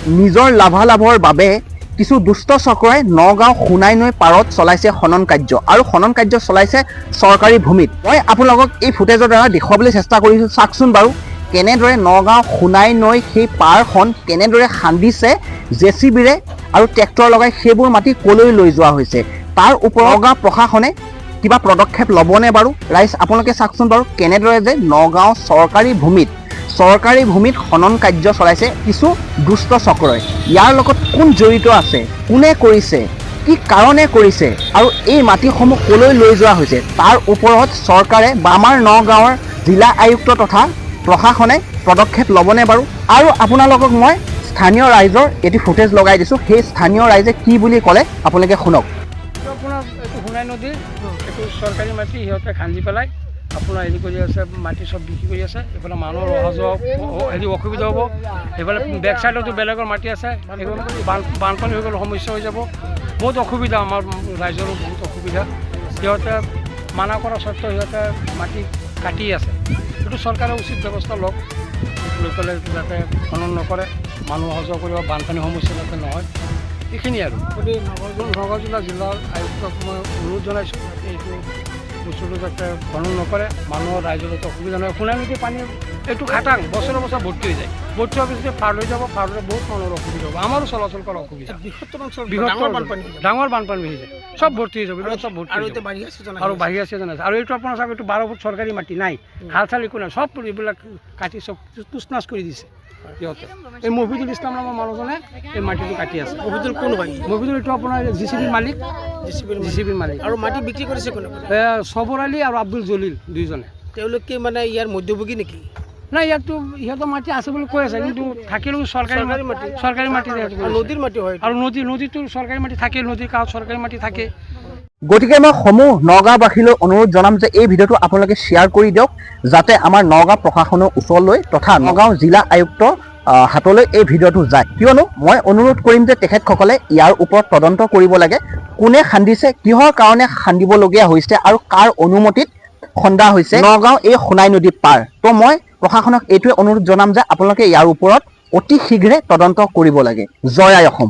নিজৰ লাভালাভৰ বাবে কিছু দুষ্ট চক্ৰই নগাঁও সোণাই নৈ পাৰত চলাইছে খনন কাৰ্য আৰু খনন কাৰ্য চলাইছে চৰকাৰী ভূমিত। মই আপোনালোকক এই ফুটেজৰ দ্বাৰা দেখুৱাবলৈ চেষ্টা কৰিছোঁ। চাওকচোন বাৰু কেনেদৰে নগাঁও সোণাই নৈ সেই পাৰখন কেনেদৰে খান্দিছে জেচিবিৰে আৰু ট্ৰেক্টৰ লগাই সেইবোৰ মাটি কলৈ লৈ যোৱা হৈছে। তাৰ ওপৰত নগাঁও প্ৰশাসনে কিবা পদক্ষেপ ল'বনে বাৰু? ৰাইজ আপোনালোকে চাওকচোন বাৰু কেনেদৰে যে নগাঁও চৰকাৰী ভূমিত খনন কাৰ্য চলাইছে কিছু দুষ্ট চক্ৰই। ইয়াৰ লগত কোন জড়িত আছে, কোনে কৰিছে, কি কাৰণে কৰিছে আৰু এই মাটিসমূহ কলৈ লৈ যোৱা হৈছে তাৰ ওপৰত চৰকাৰে বা আমাৰ নগাঁৱৰ জিলা আয়ুক্ত তথা প্ৰশাসনে পদক্ষেপ ল'বনে বাৰু? আৰু আপোনালোকক মই স্থানীয় ৰাইজৰ এটি ফুটেজ লগাই দিছোঁ। সেই স্থানীয় ৰাইজে কি বুলি ক'লে আপোনালোকে শুনক। আপোনাৰ এইটো সোণাই নদীৰ এইটো চৰকাৰী মাটি সিহঁতে খান্দি পেলাই আপোনাৰ হেৰি কৰি আছে, মাটি চব বিক্ৰী কৰি আছে। এইফালে মানুহৰ অহা যোৱা অসুবিধা হ'ব। এইফালে বেক চাইডতো বেলেগৰ মাটি আছে, বানপানী হৈ গ'লে সমস্যা হৈ যাব। বহুত অসুবিধা, আমাৰ ৰাইজৰো বহুত অসুবিধা। সিহঁতে মানা কৰা স্বত্বেও সিহঁতে মাটি কাটি আছে। এইটো চৰকাৰে উচিত ব্যৱস্থা লওক, লৈ পেলাই যাতে খনন নকৰে, মানুহ অহা যোৱা কৰিব, বানপানী সমস্যা যাতে নহয়। এইখিনি আৰু নগাঁও জিলাৰ আয়ুক্তক মই অনুৰোধ জনাইছোঁ যাতে এইটো বস্তুটো যাতে খনন নকৰে, মানুহৰ ৰাইজৰ যাতে অসুবিধা নহয়। সোণাই নদীৰ পানী এইটো খাটাং বছৰে বছৰ ভৰ্তি হৈ যায়। ভৰ্তি হোৱাৰ পিছতে পাৰ লৈ যাব, পাৰ লৈ বহুত মানুহৰ অসুবিধা হ'ব, আমাৰো চলাচল কৰা অসুবিধা। ডাঙৰ বানপানী হৈ যায়, চব ভৰ্তি হৈ যাব, চব ভৰ্তি আৰু বাঢ়ি আছে জনাইছে। আৰু এইটো আপোনাৰ চাওক, এইটো 12 ফুট চৰকাৰী মাটি নাই, হাল চাল একো নাই, চব এইবিলাক কাটি চব তুচনাচ কৰি দিছে সিহঁতে। এই মফিদুল ইছলাম নামৰ মানুহজনে এই মাটিটো কাটি আছে। মফিদুল কোন হয়? মফিদুল এইটো আপোনাৰ জেচিবিৰ মালিক। আৰু মাটি বিক্ৰী কৰিছে কোনে? সবৰ আলী আৰু আব্দুল জলিল দুইজনে। তেওঁলোকে মানে ইয়াৰ মধ্যভোগী নেকি? নাই, ইয়াততো সিহঁতৰ মাটি আছে বুলি কৈ আছে, কিন্তু থাকিলেও চৰকাৰী মাটি নদীৰ মাটি হয়, আৰু নদীতো চৰকাৰী মাটি থাকে, নদীৰ কাষত চৰকাৰী মাটি থাকে। গতিকে মই সমূহ নগাঁওবাসীলৈ অনুৰোধ জনাম যে এই ভিডিঅ'টো আপোনালোকে শ্বেয়াৰ কৰি দিয়ক, যাতে আমাৰ নগাঁও প্ৰশাসনৰ ওচৰলৈ তথা নগাঁও জিলা আয়ুক্ত হাতলৈ এই ভিডিঅ'টো যায়। কিয়নো মই অনুৰোধ কৰিম যে তেখেতসকলে ইয়াৰ ওপৰত তদন্ত কৰিব লাগে। কোনে খান্দিছে, কিহৰ কাৰণে খান্দিবলগীয়া হৈছে আৰু কাৰ অনুমতিত খন্দা হৈছে নগাঁও এই সোণাই নদী পাৰ। তো মই প্ৰশাসনক এইটোৱে অনুৰোধ জনাম যে আপোনালোকে ইয়াৰ ওপৰত অতি শীঘ্ৰে তদন্ত কৰিব লাগে। জয় আই অসম।